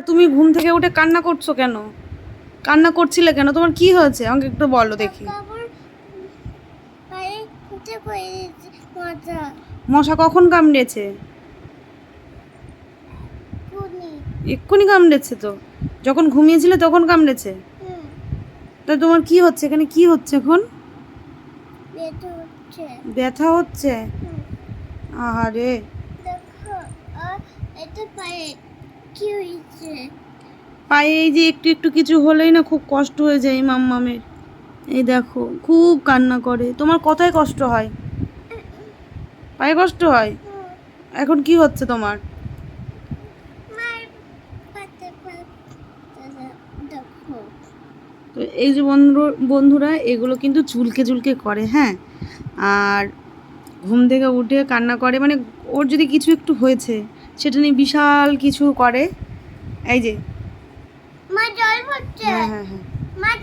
তুমি ঘুম থেকে উঠে কান্না করছো কেন? কান্না করছিলে কেন? তোমার কি হয়েছে আমাকে একটু বলো দেখি। মশা কখন কামড়েছে? এক্ষুনি কামড়েছে তো, যখন ঘুমিয়েছিলে তখন কামড়েছে। তা তোমার কি হচ্ছে এখানে, কি হচ্ছে এখন? ব্যথা হচ্ছে? আরে পায়ে এই যে একটু একটু কিছু হলেই না খুব কষ্ট হয়ে যায় মাম্মামের। এই দেখো খুব কান্না করে। তোমার কোথায় কষ্ট হয়? পায়ে কষ্ট হয়? এখন কি হচ্ছে তোমার? তো এই যে বন্ধুরা এগুলো কিন্তু চুলকে চুলকে করে, হ্যাঁ। আর ঘুম থেকে উঠে কান্না করে, মানে ওর যদি কিছু একটু হয়েছে সেটা নিয়ে বিশাল কিছু করে। এই যে হ্যাঁ হ্যাঁ হ্যাঁ